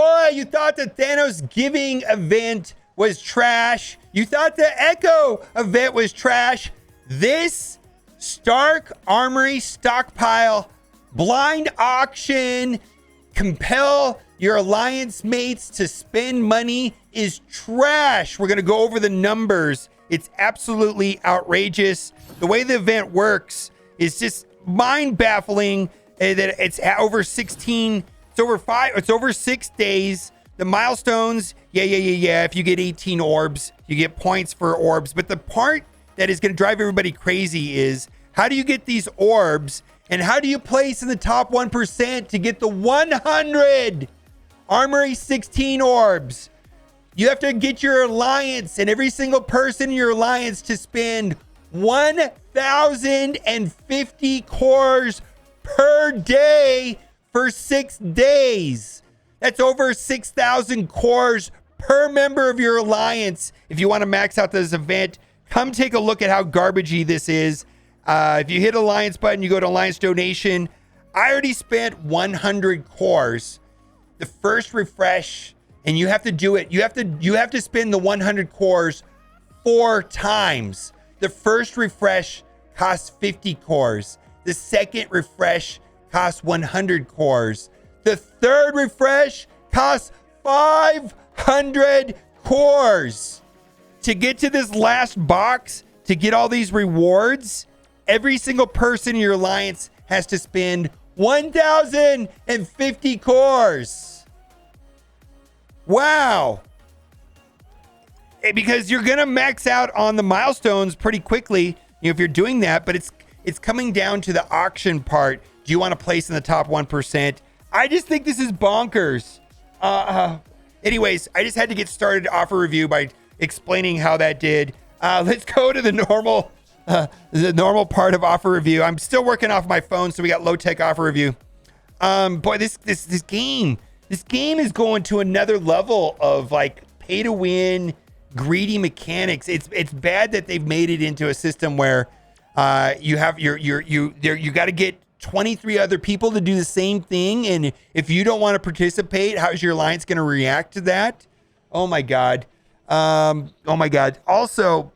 Boy, you thought the Thanos giving event was trash. You thought the Echo event was trash. This Stark Armory stockpile blind auction, compel your alliance mates to spend money is trash. We're going to go over the numbers. It's absolutely outrageous. The way the event works is just mind baffling. That it's over 16. It's over 6 days. The milestones, yeah. If you get 18 orbs, you get points for orbs. But the part that is going to drive everybody crazy is, how do you get these orbs? And how do you place in the top 1% to get the 100 Armory 16 orbs? You have to get your alliance and every single person in your alliance to spend 1,050 cores per day for 6 days. That's over 6,000 cores per member of your alliance. If you want to max out this event, come take a look at how garbagey this is. If you hit alliance button, you go to alliance donation. I already spent 100 cores. The first refresh, and you have to do it. You have to spend the 100 cores 4 times. The first refresh costs 50 cores. The second refresh costs 100 cores. The third refresh costs 500 cores. To get to this last box, to get all these rewards, every single person in your alliance has to spend 1,050 cores. Wow. Because you're going to max out on the milestones pretty quickly, if you're doing that, but it's coming down to the auction part. Do you want to place in the top 1%? I just think this is bonkers. Anyways, I just had to get started offer review by explaining how that did. Let's go to the normal part of offer review. I'm still working off my phone, so we got low tech offer review. Boy, this game is going to another level of like pay to win, greedy mechanics. It's bad that they've made it into a system where you got to get 23 other people to do the same thing, and if you don't want to participate, how's your alliance going to react to that? Oh my god. Also,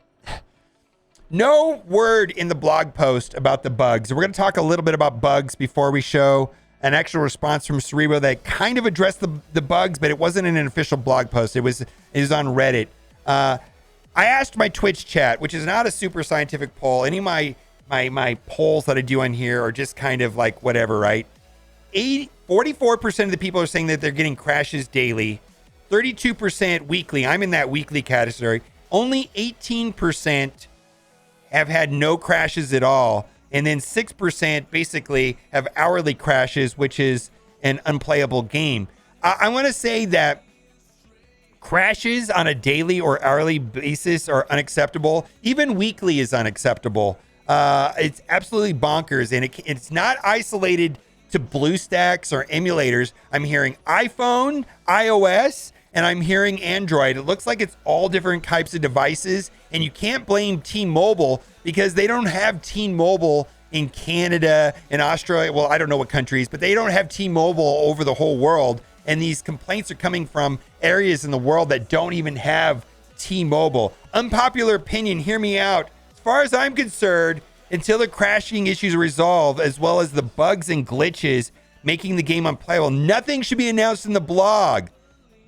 no word in the blog post about the bugs. We're going to talk a little bit about bugs before we show an actual response from Cerebro that kind of addressed the bugs, but it wasn't in an official blog post. It was on Reddit. I asked my Twitch chat, which is not a super scientific poll. Any of my polls that I do on here are just kind of like whatever, right? 44% of the people are saying that they're getting crashes daily. 32% weekly. I'm in that weekly category. Only 18% have had no crashes at all. And then 6% basically have hourly crashes, which is an unplayable game. I want to say that crashes on a daily or hourly basis are unacceptable. Even weekly is unacceptable. It's absolutely bonkers. And it's not isolated to BlueStacks or emulators. I'm hearing iPhone, iOS, and I'm hearing Android. It looks like it's all different types of devices, and you can't blame T-Mobile because they don't have T-Mobile in Canada and Australia. Well, I don't know what countries, but they don't have T-Mobile over the whole world. And these complaints are coming from areas in the world that don't even have T-Mobile. Unpopular opinion, hear me out. As far as I'm concerned, until the crashing issues are resolved, as well as the bugs and glitches making the game unplayable, nothing should be announced in the blog.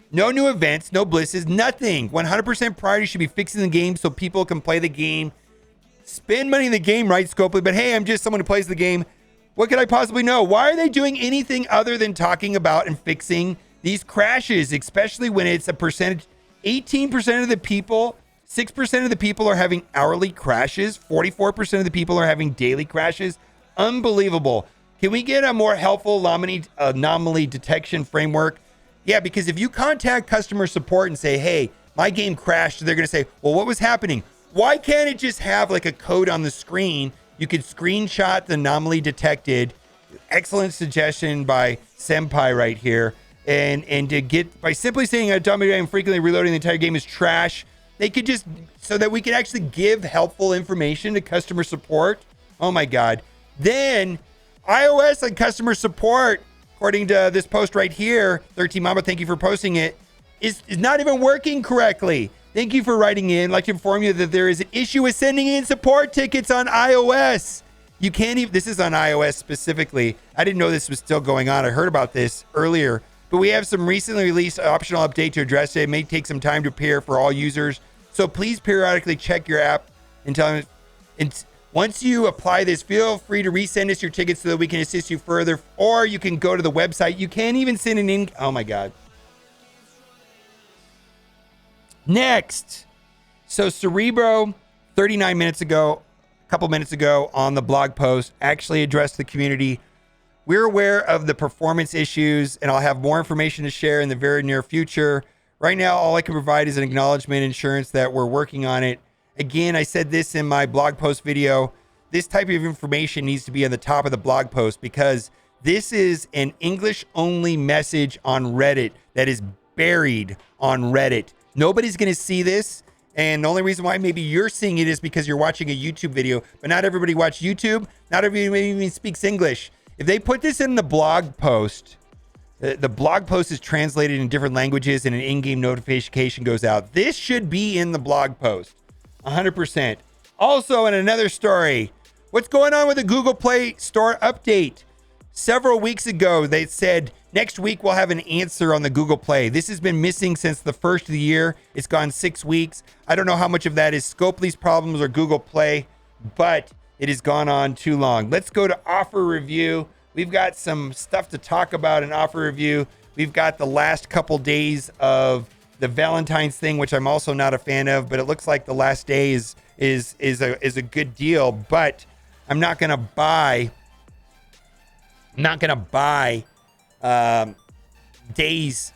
No new events, no blisses, nothing. 100% priority should be fixing the game so people can play the game. Spend money in the game, right, Scopely? But hey, I'm just someone who plays the game. What could I possibly know? Why are they doing anything other than talking about and fixing these crashes, especially when it's a percentage? 18% of the people, 6% of the people are having hourly crashes. 44% of the people are having daily crashes. Unbelievable. Can we get a more helpful anomaly detection framework? Yeah, because if you contact customer support and say, hey, my game crashed, they're going to say, well, what was happening? Why can't it just have like a code on the screen? You could screenshot the anomaly detected. Excellent suggestion by Senpai right here. And to get, by simply saying I'm frequently reloading the entire game is trash, they could just, so that we could actually give helpful information to customer support. Oh my God. Then iOS and customer support, according to this post right here, 13 Mama, thank you for posting it, is not even working correctly. Thank you for writing in. I'd like to inform you that there is an issue with sending in support tickets on iOS. You can't even, this is on iOS specifically. I didn't know this was still going on. I heard about this earlier, but we have some recently released optional update to address it. It may take some time to appear for all users. So please periodically check your app and tell them. And once you apply this, feel free to resend us your tickets so that we can assist you further, or you can go to the website. You can't even send an in. Oh my God. Next. So Cerebro, 39 minutes ago, a couple minutes ago on the blog post, actually addressed the community. We're aware of the performance issues, and I'll have more information to share in the very near future. Right now, all I can provide is an acknowledgement insurance that we're working on it. Again, I said this in my blog post video. This type of information needs to be on the top of the blog post because this is an English-only message on Reddit that is buried on Reddit. Nobody's going to see this. And the only reason why maybe you're seeing it is because you're watching a YouTube video, but not everybody watches YouTube. Not everybody even speaks English. If they put this in the blog post, the blog post is translated in different languages and an in-game notification goes out. This should be in the blog post, 100%. Also, in another story, what's going on with the Google Play Store update? Several weeks ago, they said next week we'll have an answer on the Google Play. This has been missing since the first of the year. It's gone 6 weeks. I don't know how much of that is Scopely's problems or Google Play, but it has gone on too long. Let's go to offer review. We've got some stuff to talk about in offer review. We've got the last couple days of the Valentine's thing, which I'm also not a fan of, but it looks like the last day is a good deal, but I'm not going to buy days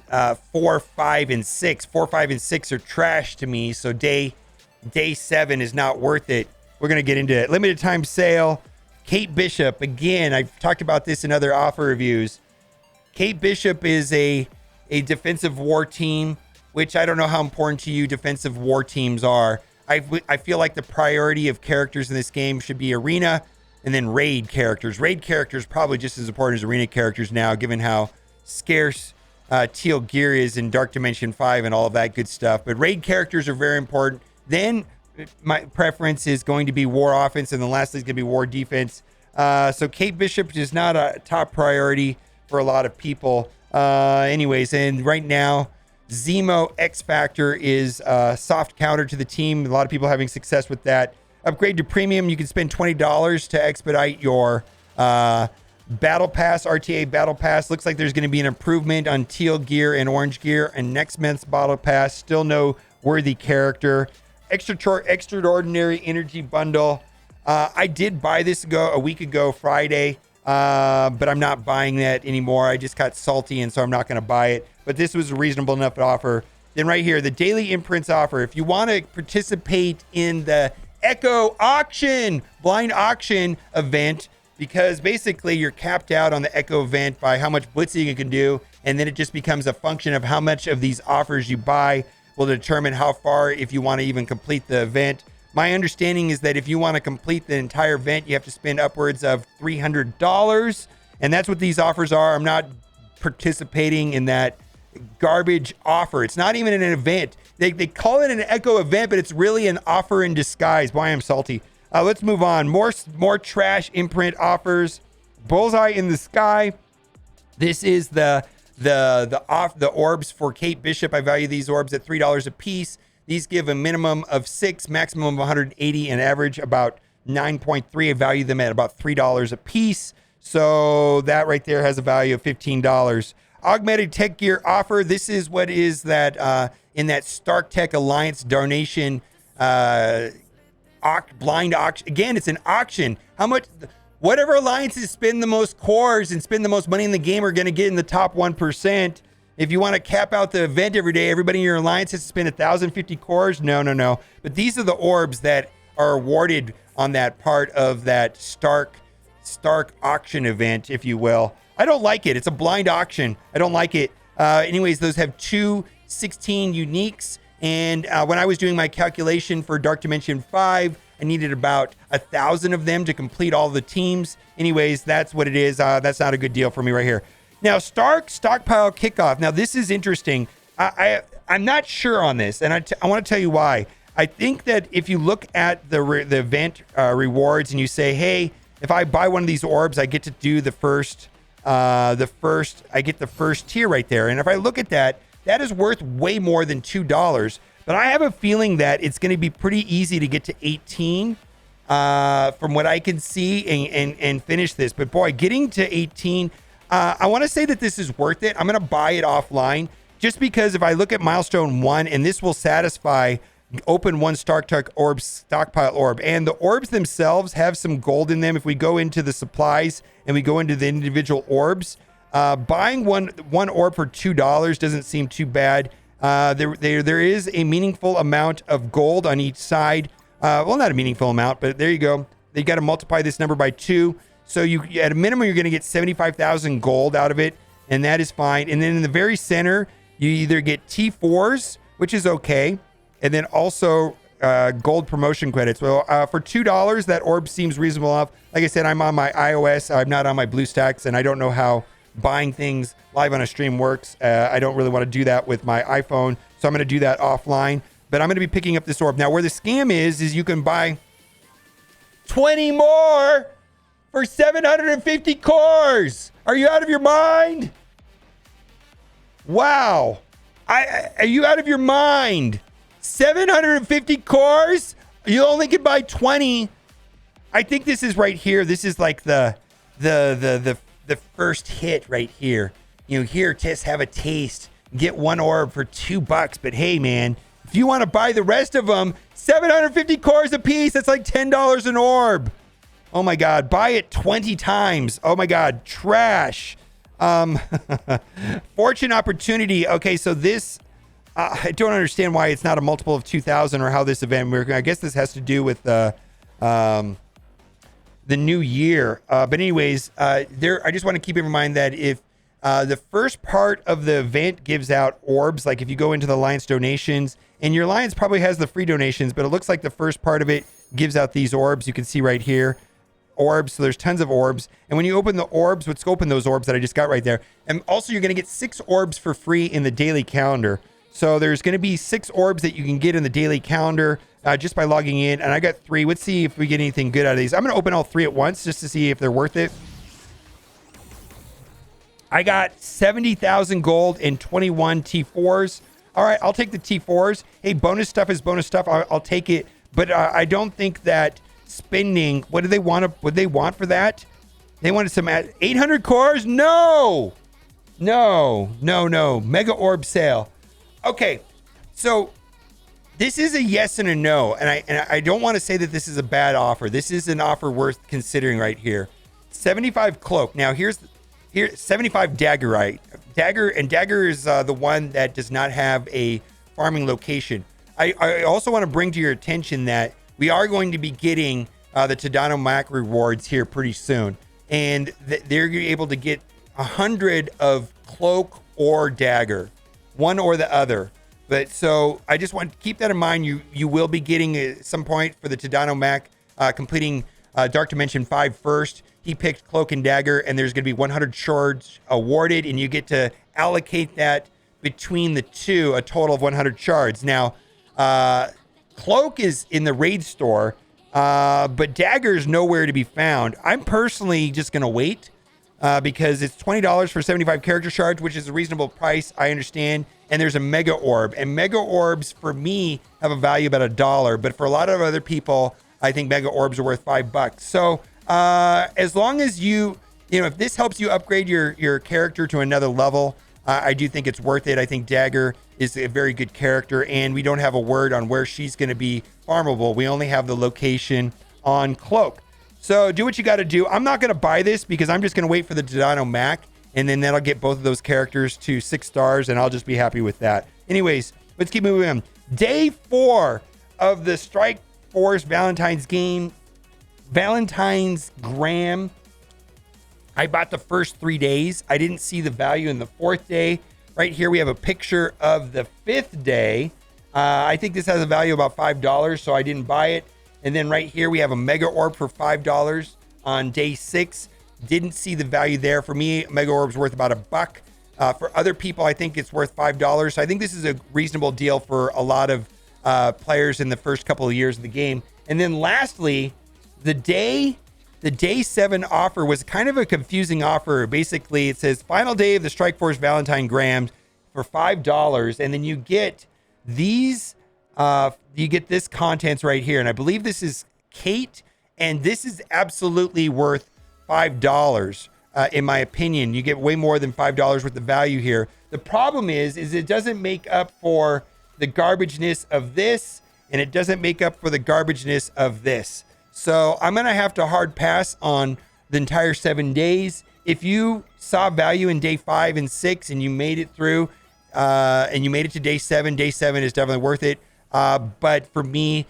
4, 5, and 6. 4, 5, and 6 are trash to me. So day 7 is not worth it. We're going to get into it. Limited time sale. Kate Bishop. Again, I've talked about this in other offer reviews. Kate Bishop is a defensive war team, which I don't know how important to you defensive war teams are. I feel like the priority of characters in this game should be arena and then raid characters. Raid characters probably just as important as arena characters now, given how scarce teal gear is in Dark Dimension 5 and all of that good stuff. But raid characters are very important. Then my preference is going to be war offense, and the last is going to be war defense. So Kate Bishop is not a top priority for a lot of people. Anyways, and right now, Zemo X Factor is a soft counter to the team. A lot of people having success with that. Upgrade to premium, you can spend $20 to expedite your battle pass, RTA battle pass. Looks like there's going to be an improvement on teal gear and orange gear. And next month's battle pass, still no worthy character. Extraordinary energy bundle. I did buy this a week ago, Friday, but I'm not buying that anymore. I just got salty, and so I'm not going to buy it. But this was a reasonable enough offer. Then right here, the daily imprints offer. If you want to participate in the Echo auction, blind auction event, because basically you're capped out on the Echo event by how much blitzing you can do, and then it just becomes a function of how much of these offers you buy will determine how far, if you want to even complete the event. My understanding is that if you want to complete the entire event, you have to spend upwards of $300, and that's what these offers are. I'm not participating in that garbage offer. It's not even an event. They call it an Echo event, but it's really an offer in disguise. Why I'm salty. Let's move on. More trash imprint offers. Bullseye in the Sky. This is the orbs for Kate Bishop. I value these orbs at $3 a piece. These give a minimum of 6, maximum of 180, and average about 9.3. I value them at about $3 a piece. So that right there has a value of $15. Augmented Tech Gear offer. This is what is that in that Stark Tech Alliance donation blind auction. Again, it's an auction. How much? Whatever alliances spend the most cores and spend the most money in the game are going to get in the top 1%. If you want to cap out the event every day, everybody in your alliance has to spend 1,050 cores. No. But these are the orbs that are awarded on that part of that Stark auction event, if you will. I don't like it. It's a blind auction. I don't like it. Anyways, those have 216 uniques. And when I was doing my calculation for Dark Dimension 5, I needed about 1,000 of them to complete all the teams. Anyways, that's what it is. That's not a good deal for me right here. Now, stockpile kickoff. Now, this is interesting. I'm not sure on this, and I want to tell you why. I think that if you look at the event rewards and you say, hey, if I buy one of these orbs, I get to do I get the first tier right there. And if I look at that, that is worth way more than $2. But I have a feeling that it's going to be pretty easy to get to 18 from what I can see and finish this. But boy, getting to 18, I want to say that this is worth it. I'm going to buy it offline just because if I look at milestone 1, and this will satisfy open 1 stockpile orb, and the orbs themselves have some gold in them. If we go into the supplies and we go into the individual orbs, buying one orb for $2 doesn't seem too bad. There is a meaningful amount of gold on each side. Well, not a meaningful amount, but there you go. They got to multiply this number by 2. So you, at a minimum, you're going to get 75,000 gold out of it, and that is fine. And then in the very center, you either get T4s, which is okay, and then also gold promotion credits. Well, for $2, that orb seems reasonable enough. Like I said, I'm on my iOS. I'm not on my BlueStacks, and I don't know how buying things live on a stream works. I don't really want to do that with my iPhone, so I'm going to do that offline. But I'm going to be picking up this orb. Now, where the scam is you can buy 20 more for 750 cores. Are you out of your mind? Wow. Are you out of your mind? 750 cores? You only can buy 20. I think this is right here. This is like the first hit right here. You know, here, just have a taste. Get 1 orb for $2. But hey, man, if you want to buy the rest of them, 750 cores a piece. That's like $10 an orb. Oh my God. Buy it 20 times. Oh my God. Trash. Fortune opportunity. Okay, so this, I don't understand why it's not a multiple of 2,000 or how this event works. I guess this has to do with the new year. But anyways, I just want to keep in mind that if the first part of the event gives out orbs, like if you go into the Alliance donations, and your Alliance probably has the free donations, but it looks like the first part of it gives out these orbs. You can see right here, orbs. So there's tons of orbs. And when you open the orbs, let's open those orbs that I just got right there. And also you're going to get 6 orbs for free in the daily calendar. So there's going to be 6 orbs that you can get in the daily calendar just by logging in. And I got 3. Let's see if we get anything good out of these. I'm going to open all 3 at once just to see if they're worth it. I got 70,000 gold and 21 T4s. All right, I'll take the T4s. Hey, bonus stuff is bonus stuff. I'll take it. But I don't think that spending, what do they want for that? They wanted some 800 cores? No. Mega orb sale. Okay, so this is a yes and a no. And I don't want to say that this is a bad offer. This is an offer worth considering right here. 75 cloak. Now here 75 dagger, right? Dagger is the one that does not have a farming location. I also want to bring to your attention that we are going to be getting the Tadano Mac rewards here pretty soon. And they're able to get 100 of cloak or dagger, one or the other. But so I just want to keep that in mind. You will be getting at some point for the Tadano Mac completing Dark Dimension 5 first. He picked Cloak and Dagger, and there's going to be 100 shards awarded, and you get to allocate that between the two, a total of 100 shards. Now, Cloak is in the raid store, but Dagger is nowhere to be found. I'm personally just going to wait because it's $20 for 75 character shards, which is a reasonable price, I understand. And there's a Mega Orb, and Mega Orbs, for me, have a value about $1, but for a lot of other people, I think Mega Orbs are worth $5. So, as long as if this helps you upgrade your character to another level, I do think it's worth it. I think Dagger is a very good character, and we don't have a word on where she's going to be farmable. We only have the location on Cloak. So do what you got to do. I'm not going to buy this because I'm just going to wait for the Tadano Mac, and then that'll get both of those characters to 6 stars, and I'll just be happy with that. Anyways, let's keep moving on. Day 4 of the Strike Force Valentine's game. Valentine's Gram. I bought the first 3 days. I didn't see the value in the 4th day. Right here, we have a picture of the 5th day. I think this has a value of about $5, so I didn't buy it. And then right here, we have a Mega Orb for $5 on day 6. Didn't see the value there. For me, Mega Orb's worth about $1. For other people, I think it's worth $5. So I think this is a reasonable deal for a lot of players in the first couple of years of the game. And then lastly, the day 7 offer was kind of a confusing offer. Basically, it says final day of the Strike Force Valentine Grams for $5, and then you get these. You get this contents right here, and I believe this is Kate, and this is absolutely worth $5. In my opinion, you get way more than $5 worth of value here. The problem is it doesn't make up for the garbageness of this, and it doesn't make up for the garbageness of this. So I'm going to have to hard pass on the entire 7 days. If you saw value in day 5 and 6 and you made it through and you made it to day 7 is definitely worth it. But for me,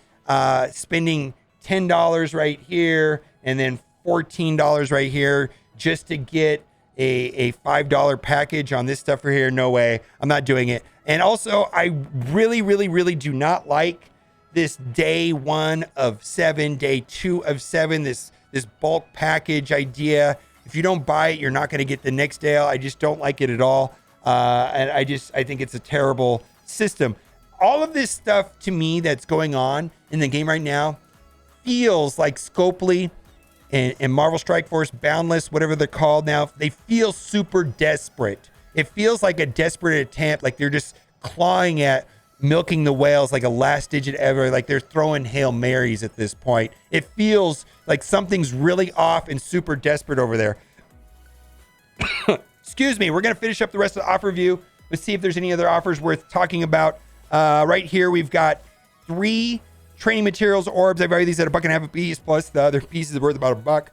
spending $10 right here and then $14 right here just to get a $5 package on this stuff for here, no way. I'm not doing it. And also, I really do not like this day 1 of 7, day 2 of 7, this bulk package idea. If you don't buy it, you're not going to get the next day. I just don't like it at all. And I think it's a terrible system. All of this stuff to me that's going on in the game right now feels like Scopely and Marvel Strike Force, Boundless, whatever they're called now. They feel super desperate. It feels like a desperate attempt, like they're just clawing at milking the whales like a last digit ever, like they're throwing Hail Marys at this point. It feels like something's really off and super desperate over there. Excuse me. We're going to finish up the rest of the offer review. Let's see if there's any other offers worth talking about. Right here, we've got 3 training materials orbs. I value these at $1.50 a piece, plus the other pieces are worth about $1.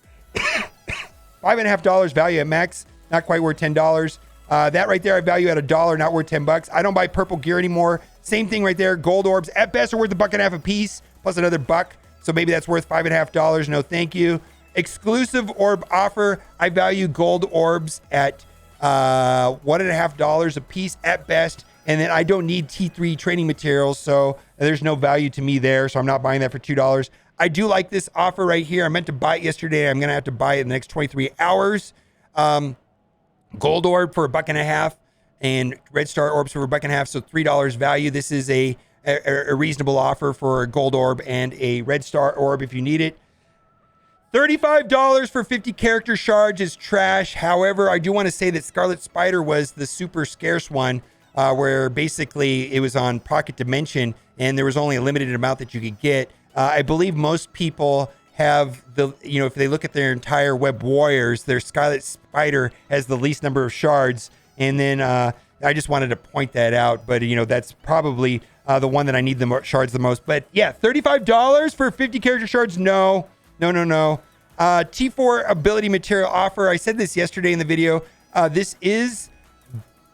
$5.50 value at max, not quite worth $10. That right there, I value at $1, not worth $10. I don't buy purple gear anymore. Same thing right there. Gold orbs at best are worth $1.50 a piece, plus another $1. So maybe that's worth $5.50. No, thank you. Exclusive orb offer. I value gold orbs at $1.50 a piece at best. And then I don't need T3 training materials, so there's no value to me there. So I'm not buying that for $2. I do like this offer right here. I meant to buy it yesterday. I'm going to have to buy it in the next 23 hours. Gold orb for $1.50 and red star orbs for $1.50, so $3 value. This is a reasonable offer for a gold orb and a red star orb if you need it. $35 for 50 character shards is trash. However, I do want to say that Scarlet Spider was the super scarce one, where basically it was on Pocket Dimension and there was only a limited amount that you could get. I believe most people have if they look at their entire Web Warriors, their Scarlet Spider has the least number of shards. And then I just wanted to point that out, but that's probably the one that I need the shards the most. But yeah, $35 for 50 character shards. No. T4 ability material offer. I said this yesterday in the video. This is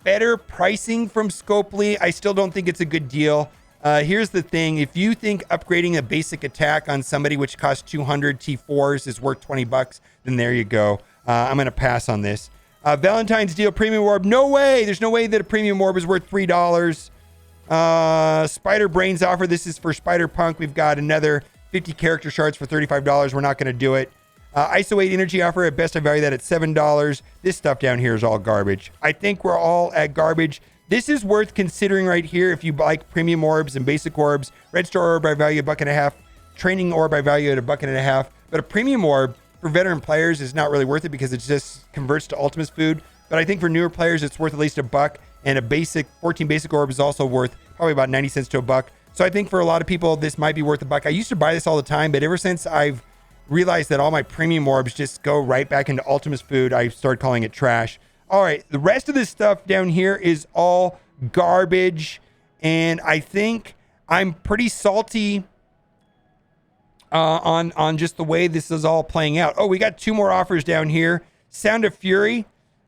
better pricing from Scopely. I still don't think it's a good deal. Here's the thing. If you think upgrading a basic attack on somebody which costs 200 T4s is worth $20, then there you go. I'm going to pass on this. Valentine's deal premium orb. No way. There's no way that a premium orb is worth $3. Spider Brains offer. This is for Spider Punk. We've got another 50 character shards for $35. We're not going to do it. ISO 8 energy offer. At best, I value that at $7. This stuff down here is all garbage. I think we're all at garbage. This is worth considering right here if you like premium orbs and basic orbs. Red Star orb, I value $1.50. Training orb, I value at $1.50. But a premium orb for veteran players is not really worth it because it just converts to Ultimate's food. But I think for newer players, it's worth at least $1. And a basic 14 basic orb is also worth probably about 90 cents to $1. So I think for a lot of people, this might be worth $1. I used to buy this all the time, but ever since I've realized that all my premium orbs just go right back into Ultimate's food, I started calling it trash. All right, the rest of this stuff down here is all garbage, and I think I'm pretty salty on just the way this is all playing out. Oh, we got 2 more offers down here. Sound of Fury.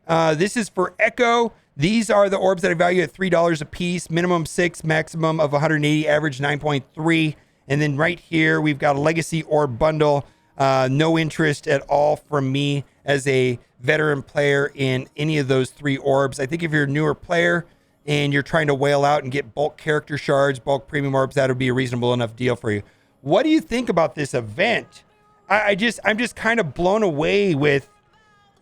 This is for Echo. These are the orbs that I value at $3 a piece. Minimum 6, maximum of 180, average 9.3. And then right here, we've got a Legacy Orb bundle. No interest at all from me as a veteran player in any of those 3 orbs. I think if you're a newer player and you're trying to whale out and get bulk character shards, bulk premium orbs, that would be a reasonable enough deal for you. What do you think about this event? I'm just kind of blown away with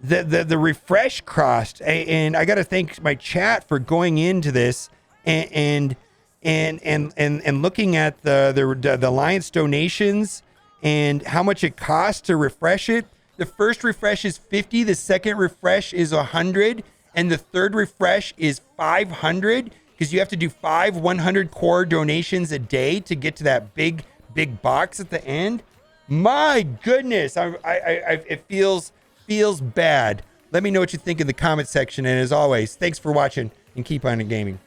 the refresh cost, and I got to thank my chat for going into this and looking at the Alliance donations and how much it costs to refresh it. The first refresh is 50, the second refresh is 100, and the third refresh is 500, because you have to do 5 100 core donations a day to get to that big box at the end. My goodness, it feels bad. Let me know what you think in the comment section, and as always, thanks for watching and keep on gaming.